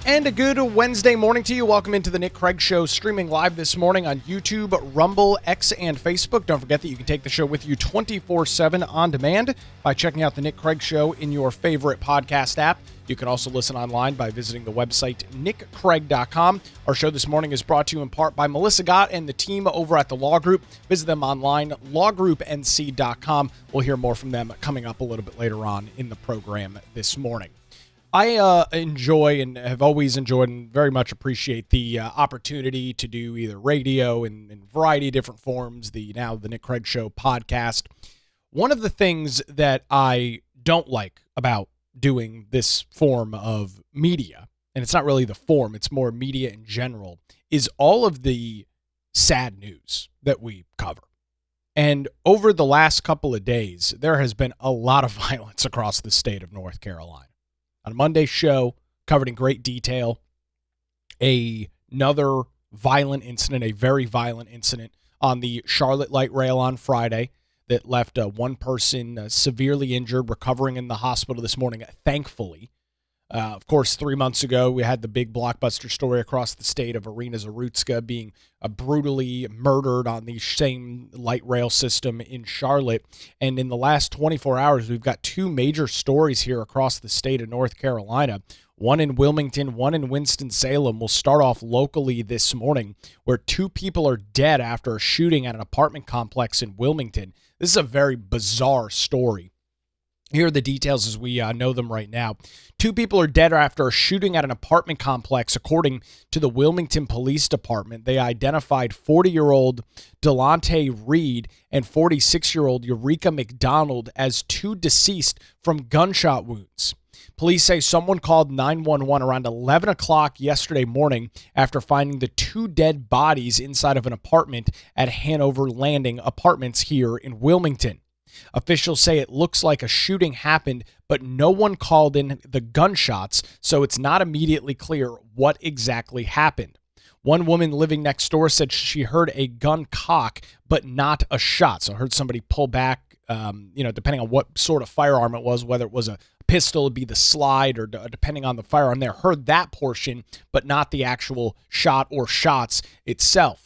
And a good Wednesday morning to you. Welcome into the Nick Craig Show, streaming live this morning on YouTube, Rumble, X, and Facebook. Don't forget that you can take the show with you 24/7 on demand by checking out the Nick Craig Show in your favorite podcast app. You can also listen online by visiting the website nickcraig.com. Our show this morning is brought to you in part by Melissa Gott and the team over at the Law Group. Visit them online, lawgroupnc.com. We'll hear more from them coming up a little bit later on in the program this morning. I enjoy and have always enjoyed and very much appreciate the opportunity to do either radio in a variety of different forms, the Nick Craig Show podcast. One of the things that I don't like about doing this form of media, and it's not really the form, it's more media in general, is all of the sad news that we cover. And over the last couple of days, there has been a lot of violence across the state of North Carolina. On Monday's show, covered in great detail, another violent incident, a very violent incident on the Charlotte Light Rail on Friday that left one person severely injured, recovering in the hospital this morning, thankfully. Of course, 3 months ago, we had the big blockbuster story across the state of Irina Zarutska being brutally murdered on the same light rail system in Charlotte. And in the last 24 hours, we've got two major stories here across the state of North Carolina. One in Wilmington, one in Winston-Salem. We'll start off locally this morning, where two people are dead after a shooting at an apartment complex in Wilmington. This is a very bizarre story. Here are the details as we know them right now. Two people are dead after a shooting at an apartment complex, according to the Wilmington Police Department. They identified 40-year-old Delonte Reed and 46-year-old Eureka McDonald as two deceased from gunshot wounds. Police say someone called 911 around 11 o'clock yesterday morning after finding the two dead bodies inside of an apartment at Hanover Landing Apartments here in Wilmington. Officials say it looks like a shooting happened, but no one called in the gunshots, so it's not immediately clear what exactly happened. One woman living next door said she heard a gun cock, but not a shot. So I heard somebody pull back, depending on what sort of firearm it was, whether it was a pistol, it'd be the slide, or depending on the firearm there, heard that portion, but not the actual shot or shots itself.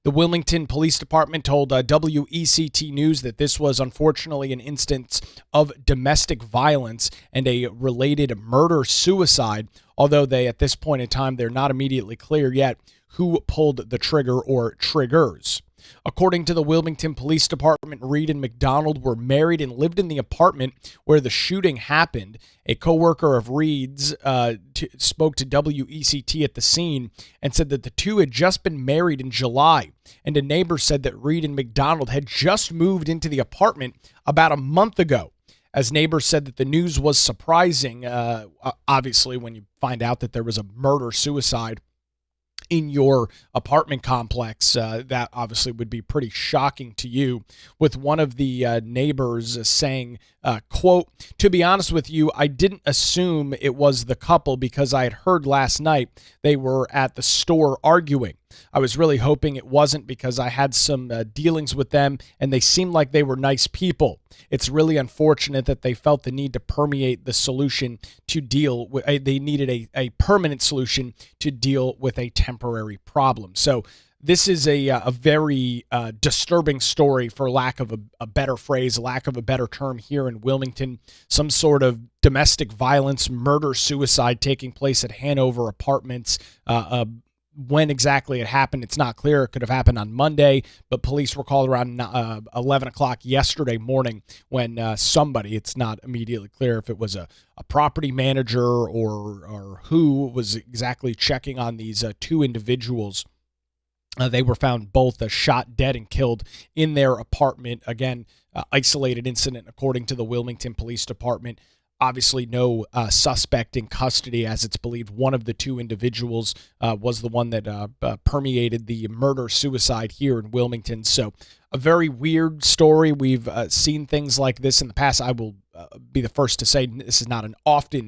The Wilmington Police Department told WECT News that this was unfortunately an instance of domestic violence and a related murder-suicide, although at this point in time, they're not immediately clear yet who pulled the trigger or triggers. According to the Wilmington Police Department, Reed and McDonald were married and lived in the apartment where the shooting happened. A coworker of Reed's spoke to WECT at the scene and said that the two had just been married in July. And a neighbor said that Reed and McDonald had just moved into the apartment about a month ago. As neighbors said that the news was surprising, obviously, when you find out that there was a murder-suicide in your apartment complex, that obviously would be pretty shocking to you, with one of the neighbors saying, quote, "To be honest with you, I didn't assume it was the couple because I had heard last night they were at the store arguing. I was really hoping it wasn't because I had some dealings with them and they seemed like they were nice people. It's really unfortunate that they felt the need to permeate the solution to deal with, they needed a permanent solution to deal with a temporary problem." So this is a very disturbing story, for lack of a better phrase, lack of a better term, here in Wilmington. Some sort of domestic violence, murder-suicide taking place at Hanover Apartments. When exactly it happened, it's not clear. It could have happened on Monday, but police were called around 11 o'clock yesterday morning when somebody, it's not immediately clear if it was a property manager or who was exactly checking on these two individuals. They were found both shot dead and killed in their apartment. Again, isolated incident, according to the Wilmington Police Department. Obviously, no suspect in custody, as it's believed one of the two individuals was the one that permeated the murder-suicide here in Wilmington. So a very weird story. We've seen things like this in the past. I will be the first to say this is not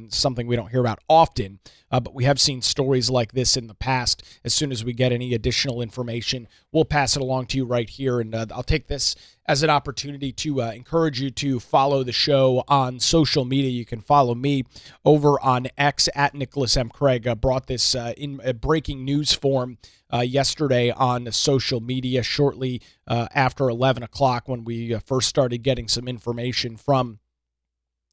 something we don't hear about often, but we have seen stories like this in the past. As soon as we get any additional information, we'll pass it along to you right here. And I'll take this as an opportunity to encourage you to follow the show on social media. You can follow me over on X at Nicholas M. Craig. Brought this in a breaking news form yesterday on social media shortly after 11 o'clock when we first started getting some information from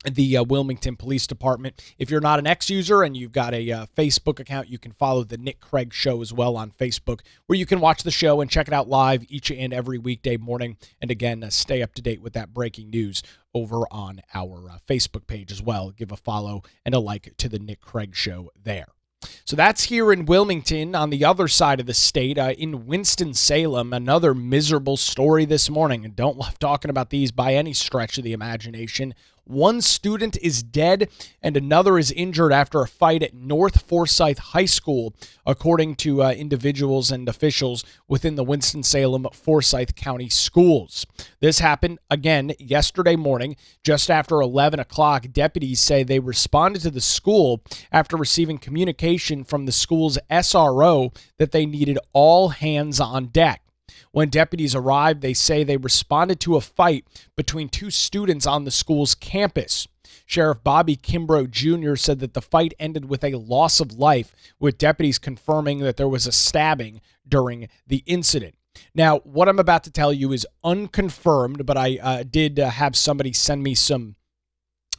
the Wilmington Police Department. If you're not an X user and you've got a Facebook account, you can follow the Nick Craig Show as well on Facebook, where you can watch the show and check it out live each and every weekday morning. And again, stay up to date with that breaking news over on our Facebook page as well. Give a follow and a like to the Nick Craig Show there. So that's here in Wilmington. On the other side of the state, in Winston-Salem, another miserable story this morning. And don't love talking about these by any stretch of the imagination. One student is dead and another is injured after a fight at North Forsyth High School, according to individuals and officials within the Winston-Salem Forsyth County Schools. This happened, again, yesterday morning, just after 11 o'clock. Deputies say they responded to the school after receiving communication from the school's SRO that they needed all hands on deck. When deputies arrived, they say they responded to a fight between two students on the school's campus. Sheriff Bobby Kimbrough Jr. said that the fight ended with a loss of life, with deputies confirming that there was a stabbing during the incident. Now, what I'm about to tell you is unconfirmed, but I did have somebody send me some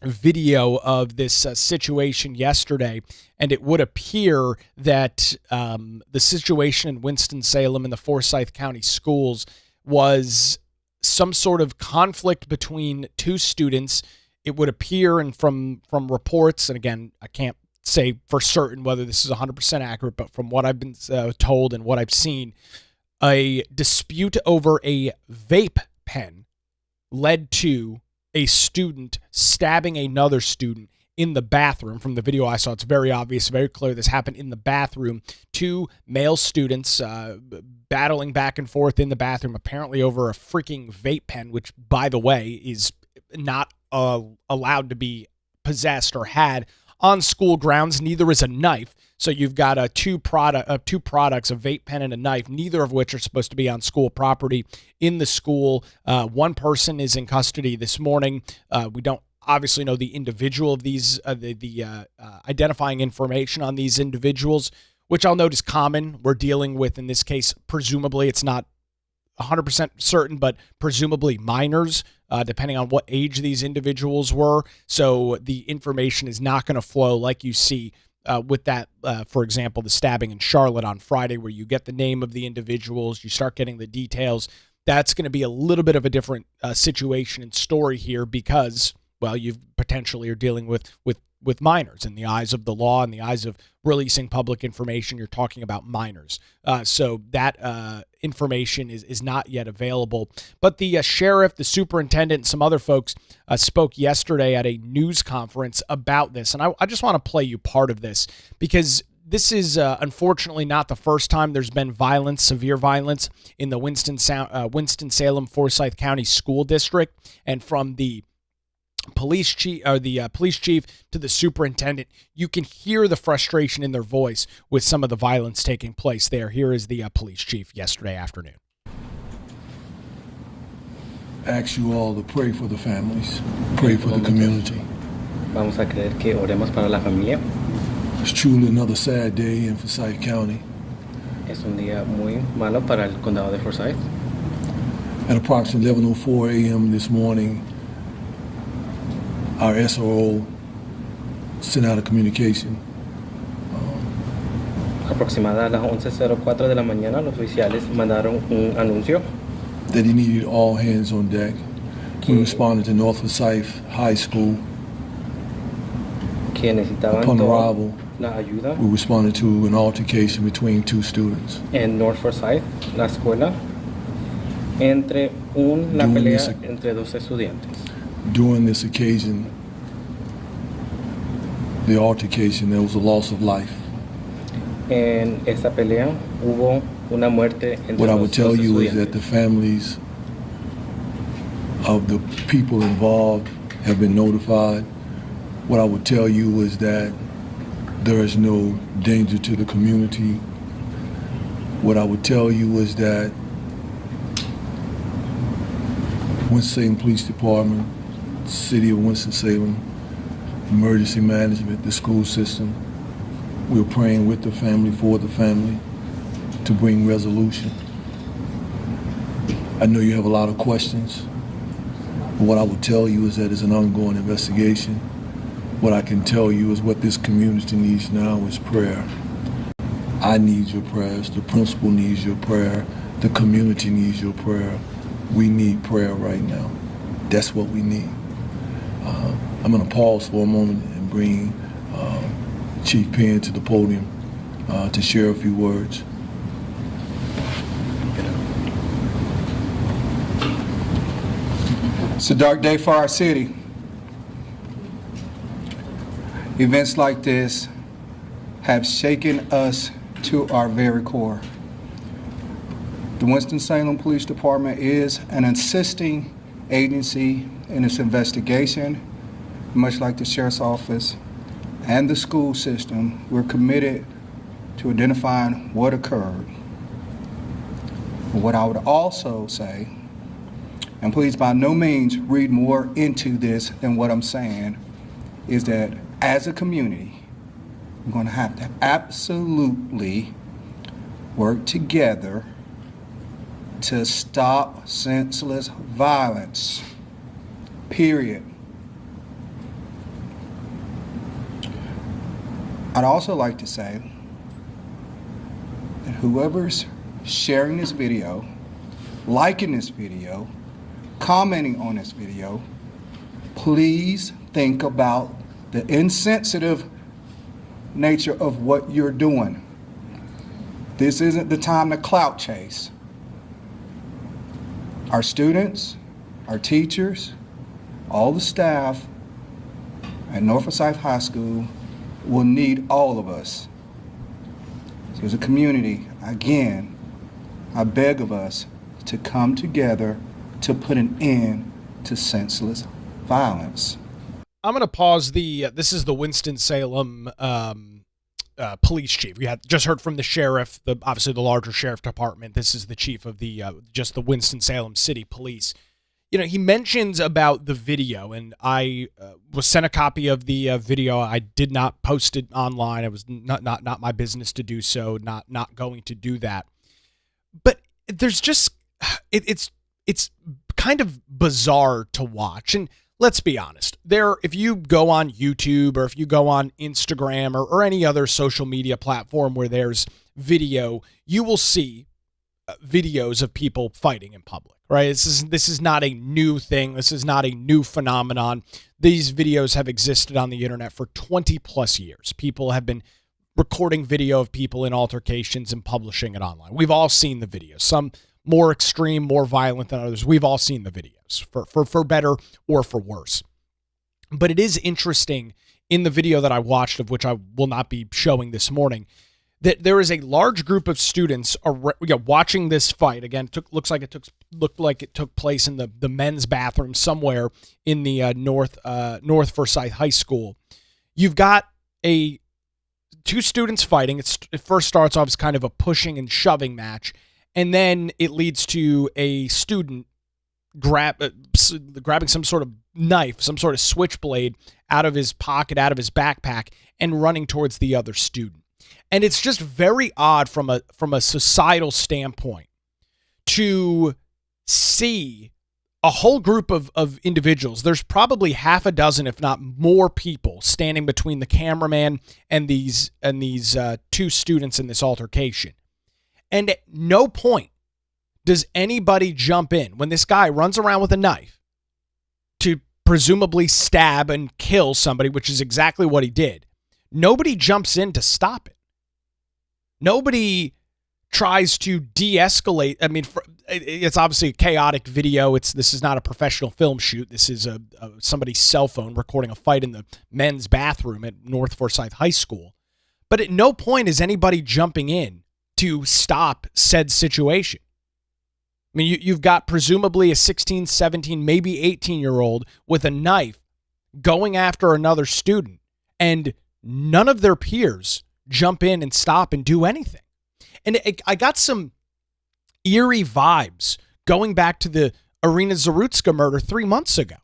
video of this situation yesterday, and it would appear that the situation in Winston-Salem and the Forsyth County Schools was some sort of conflict between two students. It would appear, and from reports, and again, I can't say for certain whether this is 100% accurate, but from what I've been told and what I've seen, a dispute over a vape pen led to a student stabbing another student in the bathroom. From the video I saw, it's very obvious, very clear this happened in the bathroom. Two male students battling back and forth in the bathroom, apparently over a freaking vape pen, which, by the way, is not allowed to be possessed or had on school grounds. Neither is a knife. So you've got two products, a vape pen and a knife, neither of which are supposed to be on school property in the school. One person is in custody this morning. We don't obviously know the individual of these, the identifying information on these individuals, which I'll note is common. We're dealing with, in this case, presumably, it's not 100% certain, but presumably minors, depending on what age these individuals were. So the information is not going to flow like you see with that, for example, the stabbing in Charlotte on Friday, where you get the name of the individuals, you start getting the details. That's going to be a little bit of a different situation and story here because, well, you potentially are dealing with minors in the eyes of the law, in the eyes of releasing public information. You're talking about minors. So that information is not yet available. But the sheriff, the superintendent, and some other folks spoke yesterday at a news conference about this. And I just want to play you part of this because this is unfortunately not the first time there's been violence, severe violence in the Winston-Salem Forsyth County School District. And from the police chief to the superintendent, you can hear the frustration in their voice with some of the violence taking place there. Here is the police chief yesterday afternoon. Ask you all to pray for the families, pray for the community. Vamos a creer que oremos para la familia. It's truly another sad day in Forsyth County. Es un día muy malo para el condado de Forsyth. At approximately 11:04 a.m. this morning, our SRO sent out a communication Aproximada a las 11:04 de la mañana, los oficiales mandaron un anuncio that he needed all hands on deck. We responded to North Forsyth High School. que necesitaban Upon toda arrival, la ayuda we responded to an altercation between two students. en North Forsyth, la escuela, entre la Doing pelea this- entre dos estudiantes. During this occasion, the altercation, there was a loss of life. En esta pelea hubo una muerte entre What I would dos tell you is that estudiantes. the families of the people involved have been notified. What I would tell you is that there is no danger to the community. What I would tell you is that Winston-Salem Police Department, City of Winston-Salem, Emergency Management, the school system, we're praying with the family, for the family, to bring resolution. I know you have a lot of questions, but what I would tell you is that it's an ongoing investigation. What I can tell you is what this community needs now is prayer. I need your prayers. The principal needs your prayer. The community needs your prayer. We need prayer right now. That's what we need. I'm going to pause for a moment and bring Chief Penn to the podium to share a few words. It's a dark day for our city. Events like this have shaken us to our very core. The Winston-Salem Police Department is an assisting agency in its investigation. Much like the Sheriff's Office and the school system, we're committed to identifying what occurred. But what I would also say, and please by no means read more into this than what I'm saying, is that as a community, we're going to have to absolutely work together to stop senseless violence, period. I'd also like to say that whoever's sharing this video, liking this video, commenting on this video, please think about the insensitive nature of what you're doing. This isn't the time to clout chase. Our students, our teachers, all the staff at North Forsyth High School will need all of us. So as a community, again, I beg of us to come together to put an end to senseless violence. I'm going to pause this is the Winston-Salem police chief. We had just heard from the sheriff, obviously the larger sheriff department. This is the chief of the just the Winston-Salem City Police. You know, he mentions about the video, and I was sent a copy of the video. I did not post it online. It was not my business to do so. Not going to do that. But there's just it's kind of bizarre to watch. And let's be honest, if you go on YouTube or if you go on Instagram or any other social media platform where there's video, you will see videos of people fighting in public, right? This is not a new thing. This is not a new phenomenon. These videos have existed on the internet for 20 plus years. People have been recording video of people in altercations and publishing it online. We've all seen the videos, some more extreme, more violent than others. We've all seen the videos for better or for worse. But it is interesting in the video that I watched, of which I will not be showing this morning, that there is a large group of students watching this fight. Again, looked like it took place in the men's bathroom somewhere in the North Forsyth High School. You've got two students fighting. It first starts off as kind of a pushing and shoving match, and then it leads to a student grabbing some sort of knife, some sort of switchblade out of his pocket, out of his backpack, and running towards the other student. And it's just very odd from a societal standpoint to see a whole group of individuals. There's probably half a dozen, if not more, people standing between the cameraman and these two students in this altercation. And at no point does anybody jump in when this guy runs around with a knife to presumably stab and kill somebody, which is exactly what he did. Nobody jumps in to stop it. Nobody tries to de-escalate. I mean, it's obviously a chaotic video. This is not a professional film shoot. This is somebody's cell phone recording a fight in the men's bathroom at North Forsyth High School. But at no point is anybody jumping in to stop said situation. I mean, you've got presumably a 16, 17, maybe 18-year-old with a knife going after another student, and none of their peers jump in and stop and do anything. And I got some eerie vibes going back to the Irina Zarutska murder 3 months ago.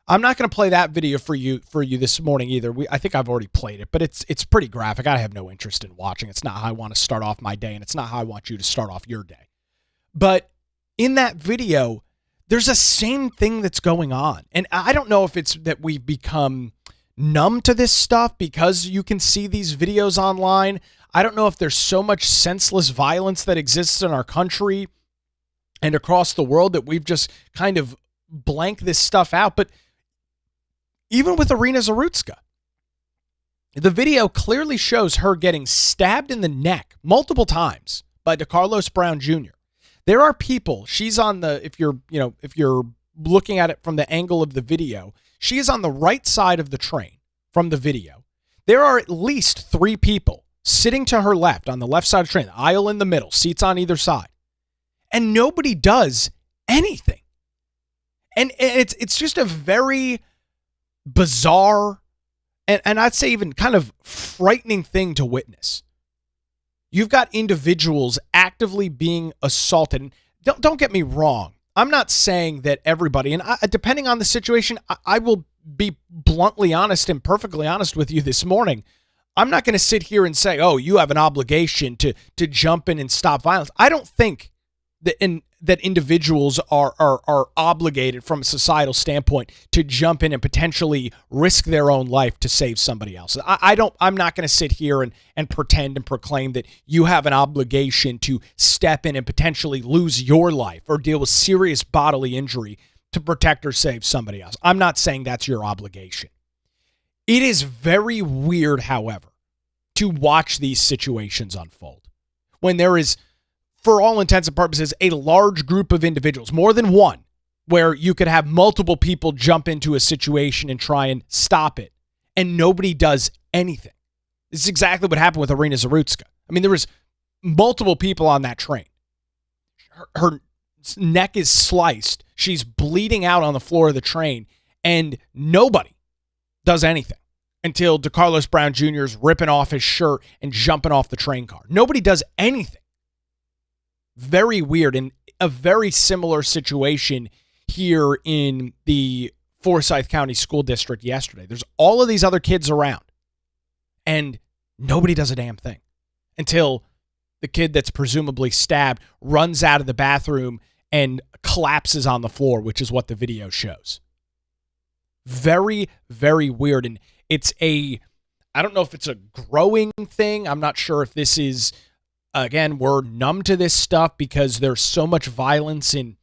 I'm not going to play that video for you this morning either. I think I've already played it, but it's pretty graphic. I have no interest in watching. It's not how I want to start off my day, and it's not how I want you to start off your day. But in that video, there's a same thing that's going on. And I don't know if it's that we've become numb to this stuff because you can see these videos online. I don't know if there's so much senseless violence that exists in our country and across the world that we've just kind of blanked this stuff out. But even with Irina Zarutska, the video clearly shows her getting stabbed in the neck multiple times by DeCarlos Brown Jr. There are people, she's on the, if you're looking at it from the angle of the video, she is on the right side of the train from the video. There are at least 3 people sitting to her left on the left side of the train, the aisle in the middle, seats on either side. And nobody does anything. And it's just a very bizarre and I'd say even kind of frightening thing to witness. You've got individuals actively being assaulted. And don't get me wrong. I'm not saying that everybody, and depending on the situation, I will be bluntly honest and perfectly honest with you this morning. I'm not going to sit here and say, oh, you have an obligation to jump in and stop violence. I don't think that individuals are obligated from a societal standpoint to jump in and potentially risk their own life to save somebody else. I'm not going to sit here and pretend and proclaim that you have an obligation to step in and potentially lose your life or deal with serious bodily injury to protect or save somebody else. I'm not saying that's your obligation. It is very weird, however, to watch these situations unfold when there is, for all intents and purposes, a large group of individuals, more than one, where you could have multiple people jump into a situation and try and stop it, and nobody does anything. This is exactly what happened with Irina Zarutska. I mean, there was multiple people on that train. Her neck is sliced. She's bleeding out on the floor of the train, and nobody does anything until DeCarlos Brown Jr. is ripping off his shirt and jumping off the train car. Nobody does anything. Very weird, and a very similar situation here in the Forsyth County School District yesterday. There's all of these other kids around, and nobody does a damn thing until the kid that's presumably stabbed runs out of the bathroom and collapses on the floor, which is what the video shows. Very, very weird, and I don't know if it's a growing thing. I'm not sure if this is, again, we're numb to this stuff because there's so much violence in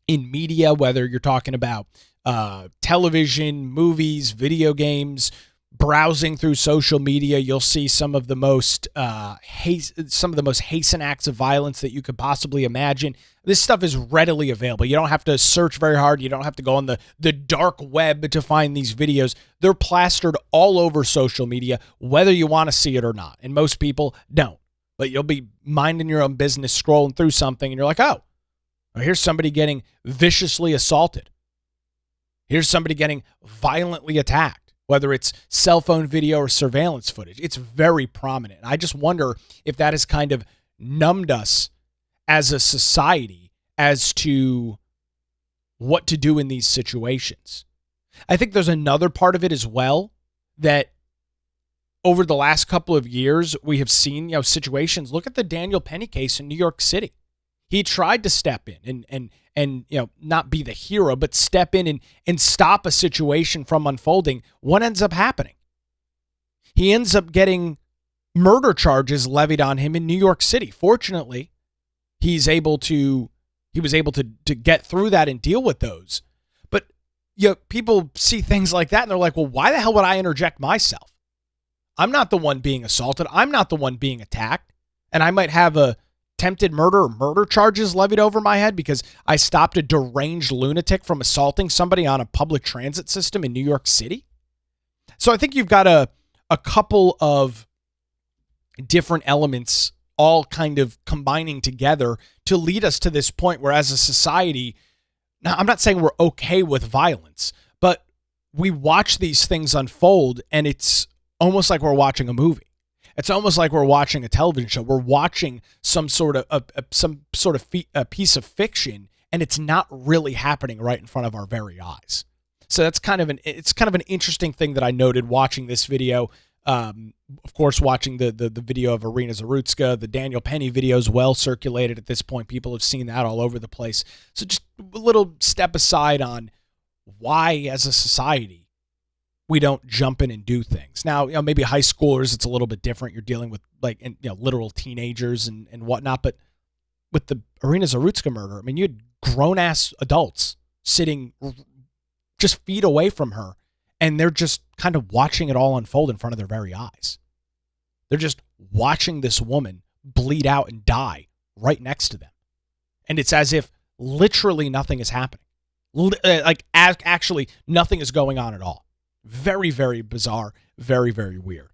media, whether you're talking about television, movies, video games, browsing through social media. You'll see some of the most hasten acts of violence that you could possibly imagine. This stuff is readily available. You don't have to search very hard. You don't have to go on the dark web to find these videos. They're plastered all over social media, whether you want to see it or not. And most people don't. But you'll be minding your own business, scrolling through something, and you're like, oh, well, here's somebody getting viciously assaulted. Here's somebody getting violently attacked, whether it's cell phone video or surveillance footage. It's very prominent. I just wonder if that has kind of numbed us as a society as to what to do in these situations. I think there's another part of it as well that over the last couple of years, we have seen, situations. Look at the Daniel Penny case in New York City. He tried to step in and not be the hero, but step in and stop a situation from unfolding. What ends up happening? He ends up getting murder charges levied on him in New York City. Fortunately, he was able to get through that and deal with those. But people see things like that and they're like, well, why the hell would I interject myself? I'm not the one being assaulted. I'm not the one being attacked. And I might have a attempted murder or murder charges levied over my head because I stopped a deranged lunatic from assaulting somebody on a public transit system in New York City. So I think you've got a couple of different elements all kind of combining together to lead us to this point where as a society, now I'm not saying we're okay with violence, but we watch these things unfold, and it's almost like we're watching a movie. It's almost like we're watching a television show. We're watching some sort of a piece of fiction, and it's not really happening right in front of our very eyes. So that's kind of an interesting thing that I noted watching this video. Of course, watching the video of Irina Zarutska, the Daniel Penny video is well circulated at this point. People have seen that all over the place. So just a little step aside on why, as a society, we don't jump in and do things. Now, maybe high schoolers, it's a little bit different. You're dealing with literal teenagers and whatnot. But with the Irina Zarutska murder, I mean, you had grown-ass adults sitting just feet away from her, and they're just kind of watching it all unfold in front of their very eyes. They're just watching this woman bleed out and die right next to them. And it's as if literally nothing is happening. Actually, nothing is going on at all. Very, very bizarre. Very, very weird.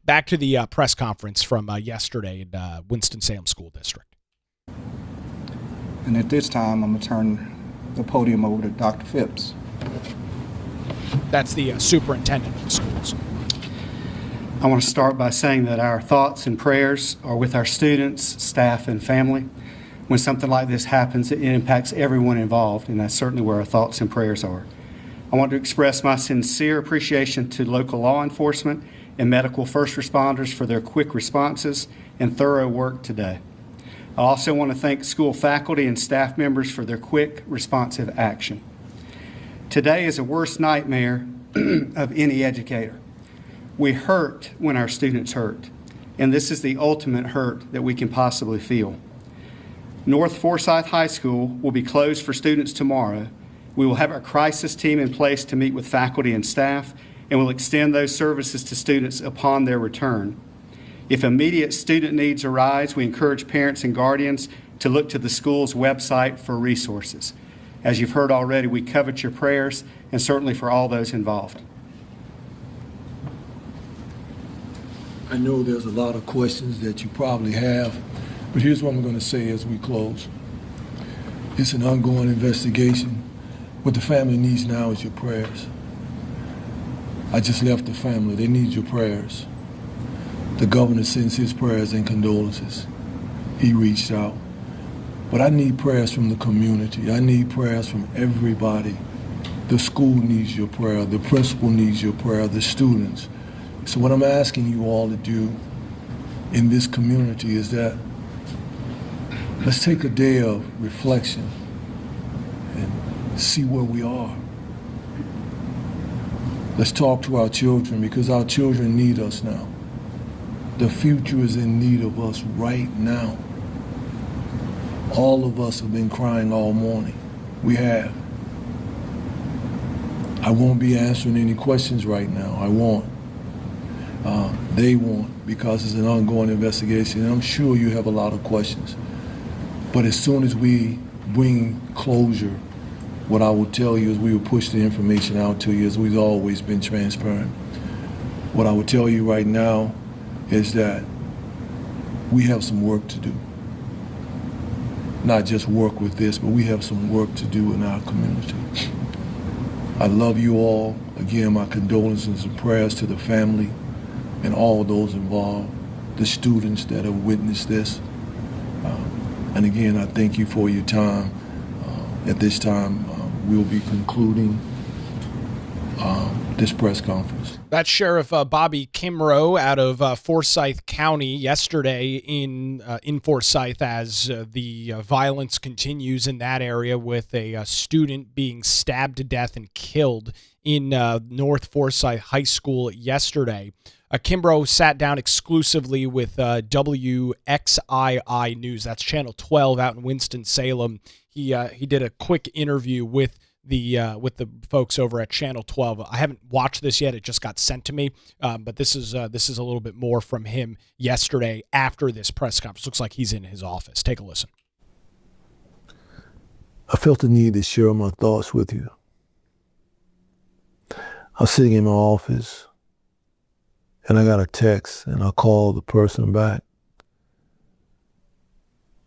Back to the press conference from yesterday in Winston-Salem School District. And at this time, I'm going to turn the podium over to Dr. Phipps. That's the superintendent of the schools. I want to start by saying that our thoughts and prayers are with our students, staff, and family. When something like this happens, it impacts everyone involved, and that's certainly where our thoughts and prayers are. I want to express my sincere appreciation to local law enforcement and medical first responders for their quick responses and thorough work today. I also want to thank school faculty and staff members for their quick, responsive action. Today is a worst nightmare of any educator. We hurt when our students hurt, and this is the ultimate hurt that we can possibly feel. North Forsyth High School will be closed for students tomorrow. We will have our crisis team in place to meet with faculty and staff, and will extend those services to students upon their return. If immediate student needs arise, we encourage parents and guardians to look to the school's website for resources. As you've heard already, we covet your prayers, and certainly for all those involved. I know there's a lot of questions that you probably have, but here's what I'm going to say as we close. It's an ongoing investigation. What the family needs now is your prayers. I just left the family. They need your prayers. The governor sends his prayers and condolences. He reached out. But I need prayers from the community. I need prayers from everybody. The school needs your prayer. The principal needs your prayer. The students. So what I'm asking you all to do in this community is that let's take a day of reflection and see where we are. Let's talk to our children, because our children need us now. The future is in need of us right now. All of us have been crying all morning. We have. I won't be answering any questions right now. I won't. They won't, because it's an ongoing investigation. And I'm sure you have a lot of questions. But as soon as we bring closure, what I will tell you is we will push the information out to you, as we've always been transparent. What I will tell you right now is that we have some work to do. Not just work with this, but we have some work to do in our community. I love you all. Again, my condolences and prayers to the family and all those involved, the students that have witnessed this. And again, I thank you for your time. At this time, we'll be concluding this press conference. That's Sheriff Bobby Kimrow out of Forsyth County yesterday in Forsyth, as the violence continues in that area, with a student being stabbed to death and killed in North Forsyth High School yesterday. Kimbrough sat down exclusively with WXII News. That's Channel 12 out in Winston-Salem. He did a quick interview with the folks over at Channel 12. I haven't watched this yet; it just got sent to me. But this is a little bit more from him yesterday after this press conference. Looks like he's in his office. Take a listen. I felt the need to share my thoughts with you. I was sitting in my office, and I got a text, and I called the person back.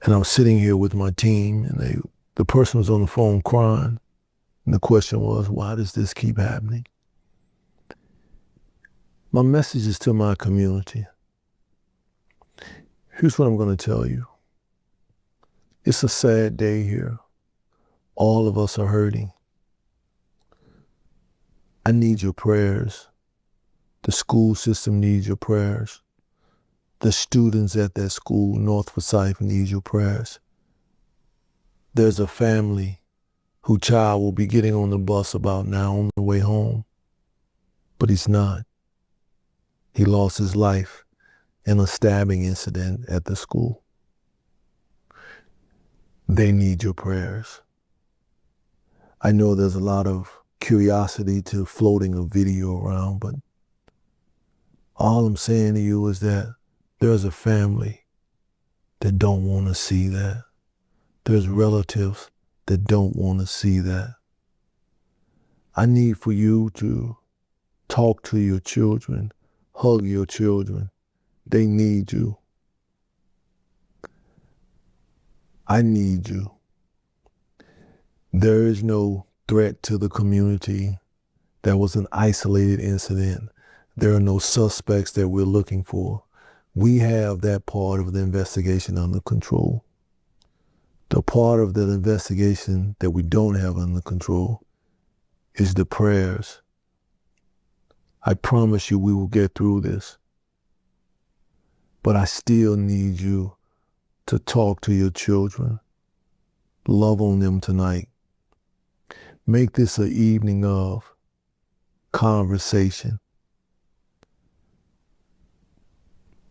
And I was sitting here with my team, and the person was on the phone crying. And the question was, why does this keep happening? My message is to my community. Here's what I'm going to tell you. It's a sad day here. All of us are hurting. I need your prayers. The school system needs your prayers. The students at that school, North Forsyth, need your prayers. There's a family whose child will be getting on the bus about now on the way home, but he's not. He lost his life in a stabbing incident at the school. They need your prayers. I know there's a lot of curiosity to floating a video around, but all I'm saying to you is that there's a family that don't want to see that. There's relatives that don't want to see that. I need for you to talk to your children, hug your children. They need you. I need you. There is no threat to the community. That was an isolated incident. There are no suspects that we're looking for. We have that part of the investigation under control. The part of the investigation that we don't have under control is the prayers. I promise you we will get through this. But I still need you to talk to your children. Love on them tonight. Make this an evening of conversation.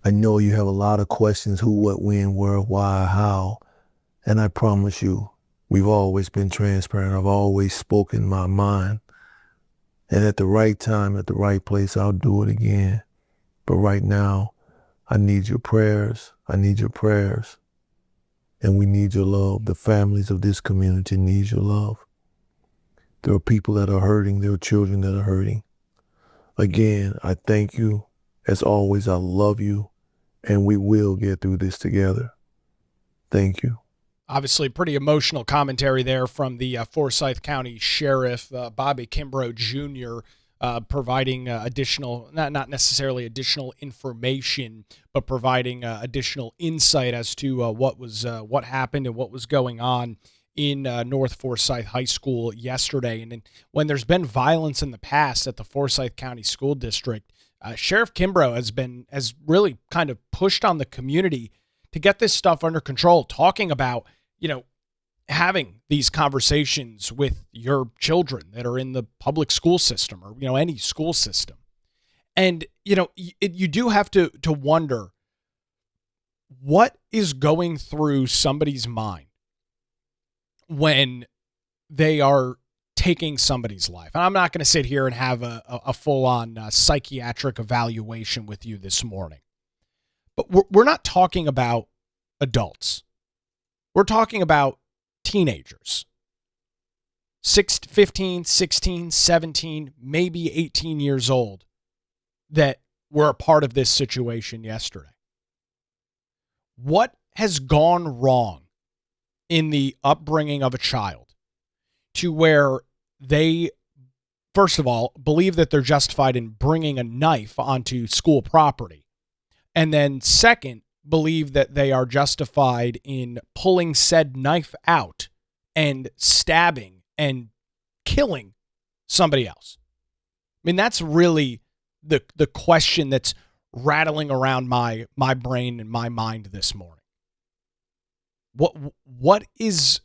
I know you have a lot of questions, who, what, when, where, why, how, and I promise you, we've always been transparent. I've always spoken my mind, and at the right time, at the right place, I'll do it again. But right now, I need your prayers. I need your prayers. And we need your love. The families of this community need your love. There are people that are hurting. There are children that are hurting. Again, I thank you. As always, I love you. And we will get through this together. Thank you. Obviously, pretty emotional commentary there from the Forsyth County Sheriff, Bobby Kimbrough Jr., providing additional, not necessarily additional information, but providing additional insight as to what happened and what was going on in North Forsyth High School yesterday. And then when there's been violence in the past at the Forsyth County School District, Sheriff Kimbrough has really kind of pushed on the community to get this stuff under control, talking about, having these conversations with your children that are in the public school system or, any school system. And, you do have to wonder what is going through somebody's mind when they are taking somebody's life. And I'm not going to sit here and have a full-on psychiatric evaluation with you this morning. But we're not talking about adults. We're talking about teenagers. 15, 16, 17, maybe 18 years old that were a part of this situation yesterday. What has gone wrong in the upbringing of a child to where they, first of all, believe that they're justified in bringing a knife onto school property, and then second, believe that they are justified in pulling said knife out and stabbing and killing somebody else? I mean, that's really the question that's rattling around my brain and my mind this morning. What is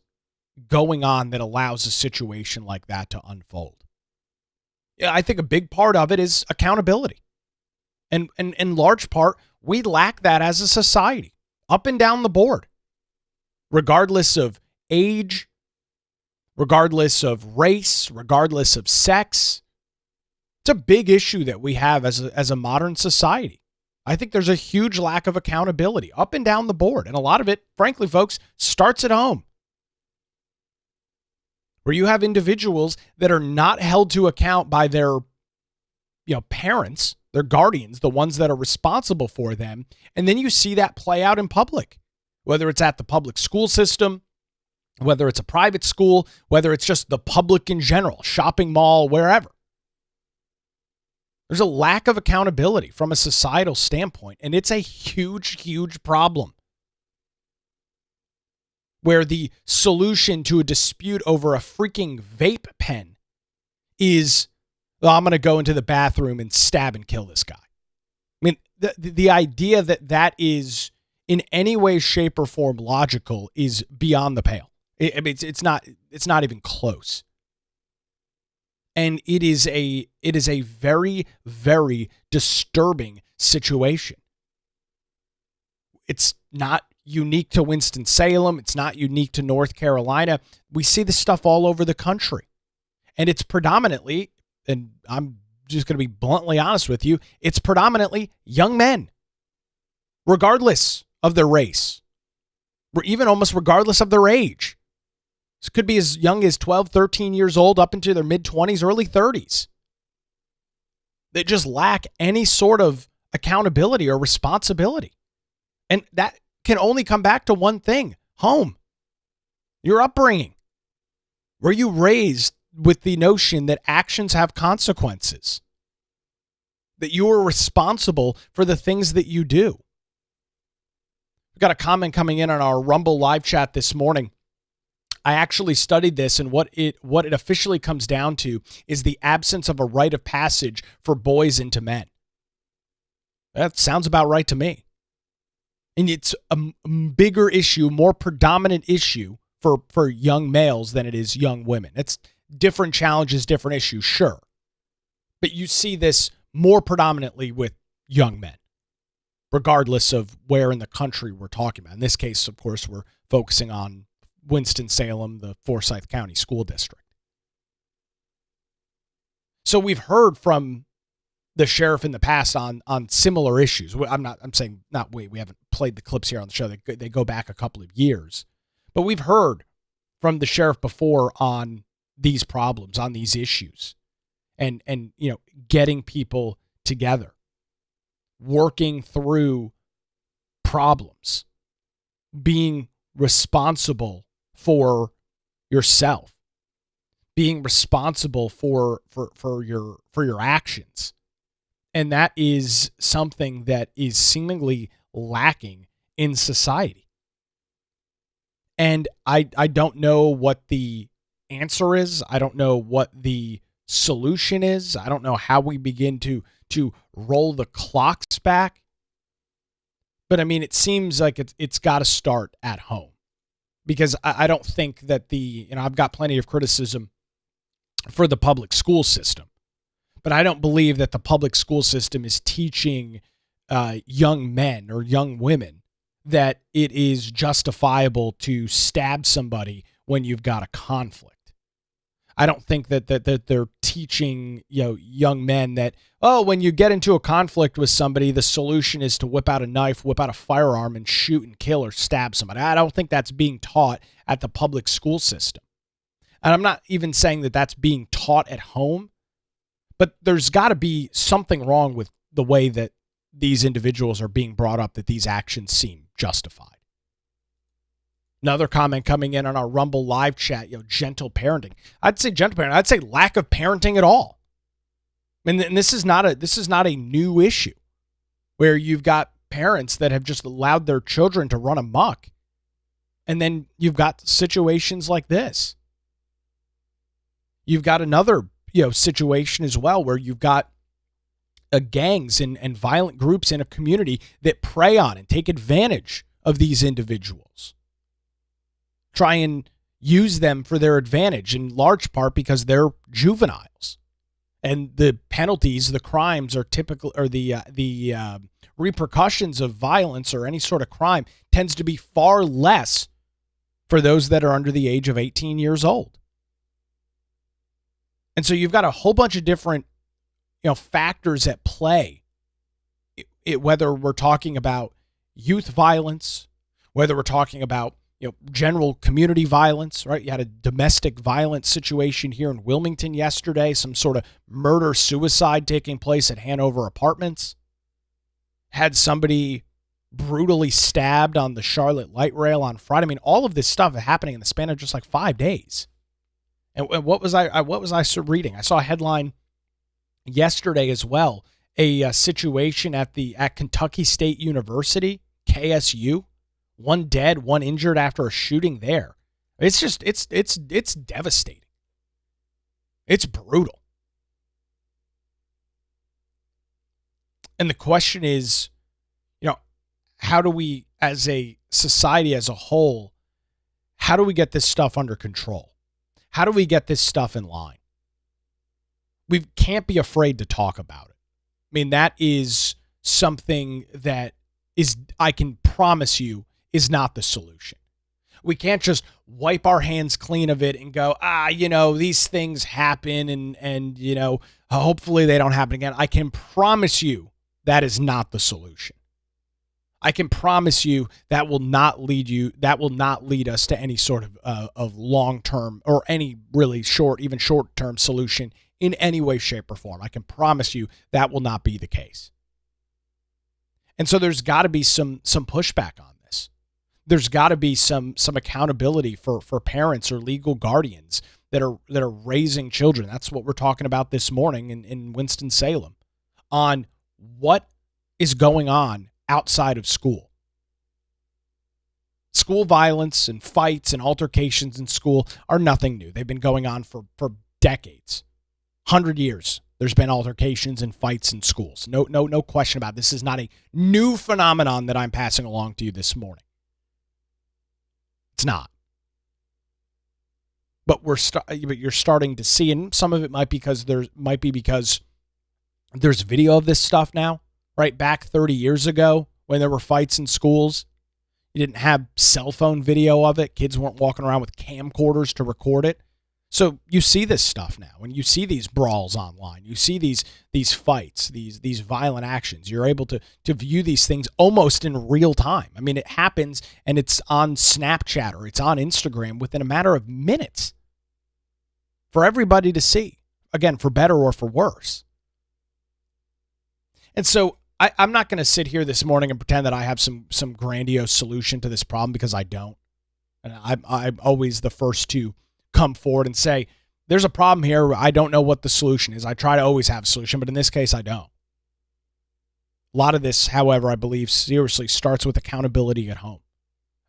going on that allows a situation like that to unfold? Yeah, I think a big part of it is accountability. And in large part, we lack that as a society, up and down the board, regardless of age, regardless of race, regardless of sex. It's a big issue that we have as a modern society. I think there's a huge lack of accountability up and down the board. And a lot of it, frankly, folks, starts at home, where you have individuals that are not held to account by their parents, their guardians, the ones that are responsible for them. And then you see that play out in public, whether it's at the public school system, whether it's a private school, whether it's just the public in general, shopping mall, wherever. There's a lack of accountability from a societal standpoint, and it's a huge, huge problem. Where the solution to a dispute over a freaking vape pen is, well, I'm going to go into the bathroom and stab and kill this guy. I mean, the idea that that is in any way, shape, or form logical is beyond the pale. It's not even close. And it is a very, very disturbing situation. It's not unique to Winston-Salem. It's not unique to North Carolina. We see this stuff all over the country. And it's predominantly, and I'm just going to be bluntly honest with you, it's predominantly young men, regardless of their race, or even almost regardless of their age. This could be as young as 12, 13 years old up into their mid-20s, early 30s. They just lack any sort of accountability or responsibility. And that can only come back to one thing: home. Your upbringing. Were you raised with the notion that actions have consequences? That you are responsible for the things that you do? We've got a comment coming in on our Rumble live chat this morning. I actually studied this, and what it officially comes down to is the absence of a rite of passage for boys into men. That sounds about right to me. And it's a bigger issue, more predominant issue for young males than it is young women. It's different challenges, different issues, sure. But you see this more predominantly with young men, regardless of where in the country we're talking about. In this case, of course, we're focusing on Winston-Salem, the Forsyth County School District. So we've heard from the sheriff in the past on similar issues. We haven't played the clips here on the show. They go back a couple of years. But we've heard from the sheriff before on these problems, on these issues, and getting people together, working through problems, being responsible for yourself, being responsible for your actions. And that is something that is seemingly lacking in society. And I don't know what the answer is. I don't know what the solution is. I don't know how we begin to roll the clocks back. But I mean, it seems like it's got to start at home. Because I don't think that I've got plenty of criticism for the public school system, but I don't believe that the public school system is teaching young men or young women that it is justifiable to stab somebody when you've got a conflict. I don't think that they're teaching young men that, when you get into a conflict with somebody, the solution is to whip out a knife, whip out a firearm, and shoot and kill or stab somebody. I don't think that's being taught at the public school system. And I'm not even saying that that's being taught at home, but there's got to be something wrong with the way that these individuals are being brought up, that these actions seem justified. Another comment coming in on our Rumble live chat, gentle parenting. I'd say gentle parenting. I'd say lack of parenting at all. And this is not a new issue where you've got parents that have just allowed their children to run amok. And then you've got situations like this. You've got another, situation as well where you've got gangs and violent groups in a community that prey on and take advantage of these individuals. Try and use them for their advantage, in large part because they're juveniles. And the penalties, the crimes are typical, or the repercussions of violence or any sort of crime tends to be far less for those that are under the age of 18 years old. And so you've got a whole bunch of different, factors at play. Whether we're talking about youth violence, whether we're talking about general community violence, right? You had a domestic violence situation here in Wilmington yesterday, some sort of murder-suicide taking place at Hanover Apartments. Had somebody brutally stabbed on the Charlotte light rail on Friday. I mean, all of this stuff happening in the span of just like 5 days. And what was I reading? I saw a headline yesterday as well, a situation at Kentucky State University, KSU, one dead, one injured after a shooting there. It's just it's devastating. It's brutal. And the question is, how do we, as a society as a whole, how do we get this stuff under control? How do we get this stuff in line? We can't be afraid to talk about it. I mean, that is something that is, I can promise you, is not the solution. We can't just wipe our hands clean of it and go, these things happen and hopefully they don't happen again. I can promise you that is not the solution. I can promise you that will not lead us to any sort of long-term or any really even short-term solution in any way, shape, or form. I can promise you that will not be the case. And so there's got to be some pushback on this. There's got to be some accountability for parents or legal guardians that are raising children. That's what we're talking about this morning in Winston-Salem, on what is going on outside of school. School violence and fights and altercations in school are nothing new. They've been going on for decades. 100 years there's been altercations and fights in schools. No question about it. This is not a new phenomenon that I'm passing along to you this morning. It's not. But you're starting to see, and some of it might be because there's video of this stuff now. Right back 30 years ago when there were fights in schools, you didn't have cell phone video of it. Kids weren't walking around with camcorders to record it. So you see this stuff now, and you see these brawls online. You see these fights, these violent actions. You're able to view these things almost in real time. I mean, it happens, and it's on Snapchat or it's on Instagram within a matter of minutes for everybody to see. Again, for better or for worse. And so I'm not going to sit here this morning and pretend that I have some grandiose solution to this problem, because I don't. And I'm always the first to come forward and say, there's a problem here. I don't know what the solution is. I try to always have a solution, but in this case, I don't. A lot of this, however, I believe seriously starts with accountability at home.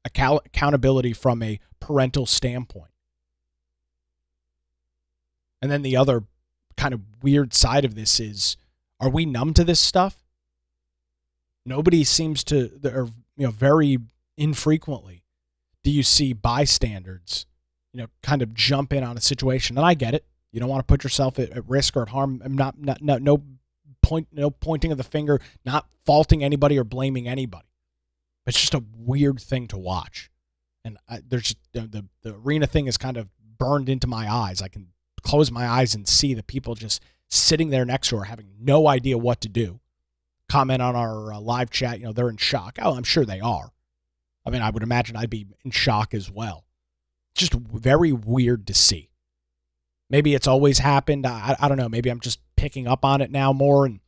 Accountability from a parental standpoint. And then the other kind of weird side of this is, are we numb to this stuff? Nobody seems to, or very infrequently do you see bystanders, kind of jump in on a situation. And I get it. You don't want to put yourself at risk or at harm. I'm no pointing of the finger, not faulting anybody or blaming anybody. It's just a weird thing to watch. And there's just, the arena thing is kind of burned into my eyes. I can close my eyes and see the people just sitting there next to her having no idea what to do. Comment on our live chat, they're in shock. Oh, I'm sure they are. I mean, I would imagine I'd be in shock as well. Just very weird to see. Maybe it's always happened. I don't know. Maybe I'm just picking up on it now more and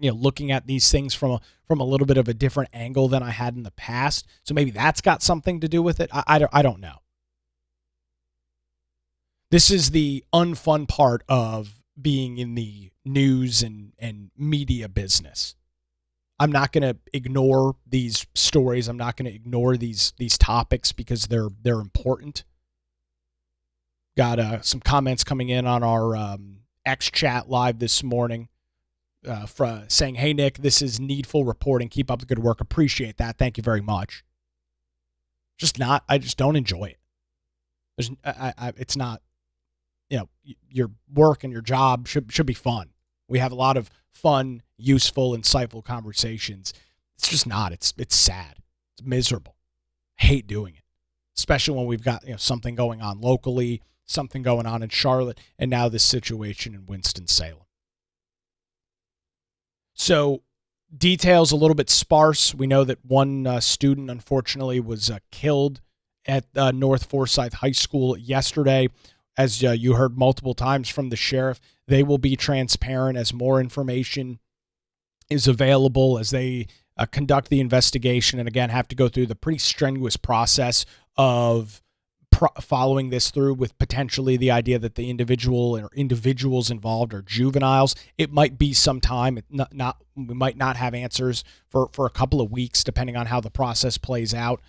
looking at these things from a little bit of a different angle than I had in the past. So maybe that's got something to do with it. I don't know. This is the unfun part of being in the news and media business. I'm not going to ignore these stories. I'm not going to ignore these topics because they're important. Got some comments coming in on our X chat live this morning saying, "Hey Nick, this is needful reporting. Keep up the good work. Appreciate that. Thank you very much." I just don't enjoy it. It's not. Your work and your job should be fun. We have a lot of fun, useful, insightful conversations. It's just not. It's sad. It's miserable. I hate doing it, especially when we've got something going on locally, something going on in Charlotte, and now this situation in Winston-Salem. So details a little bit sparse. We know that one student, unfortunately, was killed at North Forsyth High School yesterday. As you heard multiple times from the sheriff, they will be transparent as more information is available as they conduct the investigation, and again have to go through the pretty strenuous process of following this through with potentially the idea that the individual or individuals involved are juveniles. It might be some time. We might not have answers for a couple of weeks, depending on how the process plays out.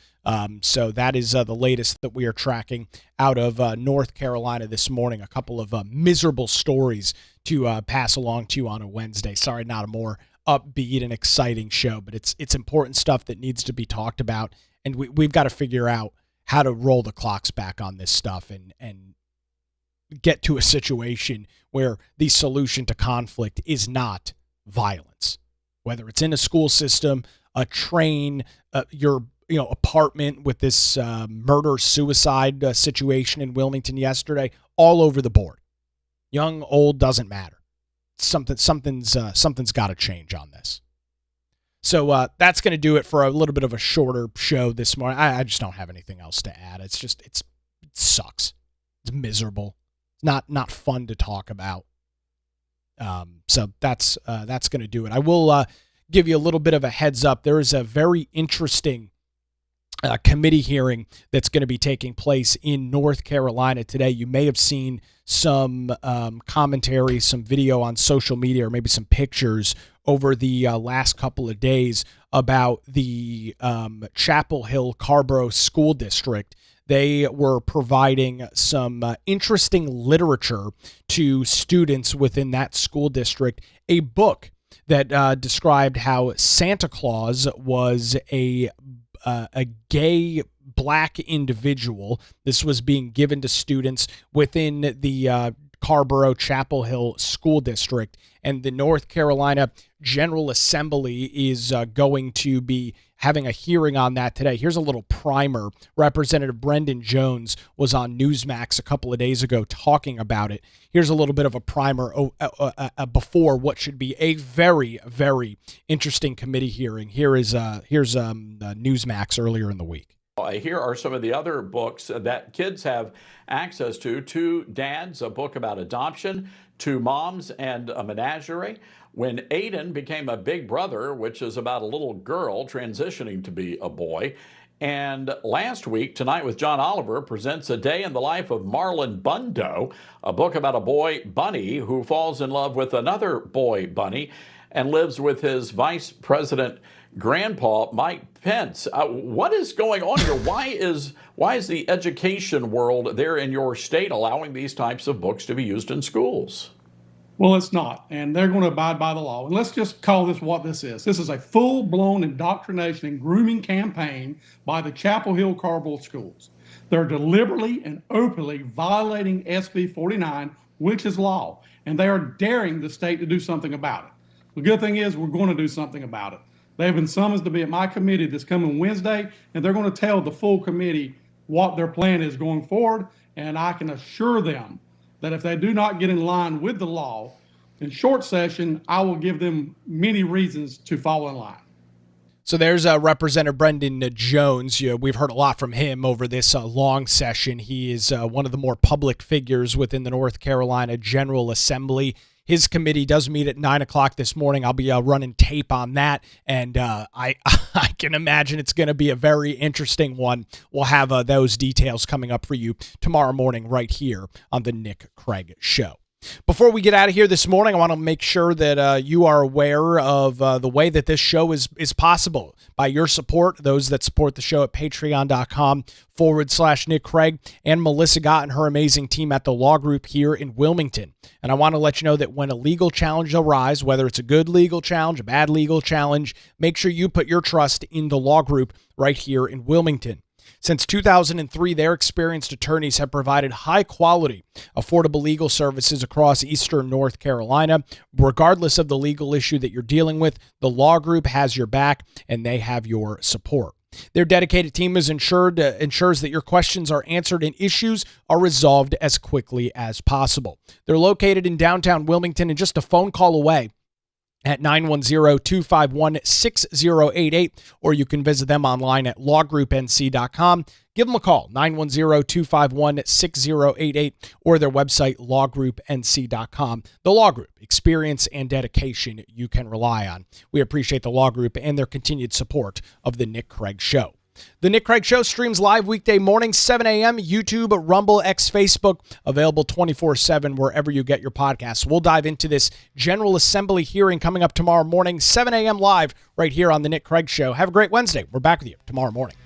So that is the latest that we are tracking out of North Carolina this morning. A couple of miserable stories to pass along to you on a Wednesday. Sorry, not a more upbeat and exciting show, but it's important stuff that needs to be talked about, and we've got to figure out how to roll the clocks back on this stuff and get to a situation where the solution to conflict is not violence, whether it's in a school system, a train, your apartment with this murder-suicide situation in Wilmington yesterday, all over the board. Young, old, doesn't matter. Something's got to change on this. So that's going to do it for a little bit of a shorter show this morning. I just don't have anything else to add. It sucks. It's miserable. It's not fun to talk about. So that's going to do it. I will give you a little bit of a heads up. There is a very interesting committee hearing that's going to be taking place in North Carolina today. You may have seen some commentary, some video on social media, or maybe some pictures over the last couple of days about the Chapel Hill Carrboro School District. They were providing some interesting literature to students within that school district, a book that described how Santa Claus was a gay black individual. This was being given to students within the Carrboro Chapel Hill School District, and the North Carolina General Assembly is going to be having a hearing on that today. Here's a little primer. Representative Brendan Jones was on Newsmax a couple of days ago talking about it. Here's a little bit of a primer before what should be a very, very interesting committee hearing. Here's Newsmax earlier in the week. Here are some of the other books that kids have access to. Two Dads, a book about adoption, Two Moms and a Menagerie. When Aiden became a big brother, which is about a little girl transitioning to be a boy. And last week, Tonight with John Oliver presents A Day in the Life of Marlon Bundo, a book about a boy bunny who falls in love with another boy bunny and lives with his vice president grandpa, Mike Pence. What is going on here? Why is the education world there in your state allowing these types of books to be used in schools? Well, it's not, and they're going to abide by the law. And let's just call this what this is. This is a full-blown indoctrination and grooming campaign by the Chapel Hill Carrboro schools. They're deliberately and openly violating SB 49, which is law, and they are daring the state to do something about it. The good thing is we're going to do something about it. They have been summoned to be at my committee this coming Wednesday, and they're going to tell the full committee what their plan is going forward, and I can assure them that if they do not get in line with the law, in short session, I will give them many reasons to fall in line. So there's Representative Brendan Jones. We've heard a lot from him over this long session. He is one of the more public figures within the North Carolina General Assembly. His committee does meet at 9 o'clock this morning. I'll be running tape on that, and I can imagine it's going to be a very interesting one. We'll have those details coming up for you tomorrow morning right here on the Nick Craig Show. Before we get out of here this morning, I want to make sure that you are aware of the way that this show is possible by your support, those that support the show at patreon.com/Nick Craig, and Melissa Gott and her amazing team at the Law Group here in Wilmington. And I want to let you know that when a legal challenge arises, whether it's a good legal challenge, a bad legal challenge, make sure you put your trust in the Law Group right here in Wilmington. Since 2003, their experienced attorneys have provided high-quality, affordable legal services across eastern North Carolina. Regardless of the legal issue that you're dealing with, the Law Group has your back, and they have your support. Their dedicated team is ensures that your questions are answered and issues are resolved as quickly as possible. They're located in downtown Wilmington and just a phone call away at 910-251-6088, or you can visit them online at lawgroupnc.com. Give them a call, 910-251-6088, or their website, lawgroupnc.com. The Law Group, experience and dedication you can rely on. We appreciate the Law Group and their continued support of the Nick Craig Show. The Nick Craig Show streams live weekday mornings, 7 a.m., YouTube, Rumble, X, Facebook, available 24/7 wherever you get your podcasts. We'll dive into this General Assembly hearing coming up tomorrow morning, 7 a.m. live right here on The Nick Craig Show. Have a great Wednesday. We're back with you tomorrow morning.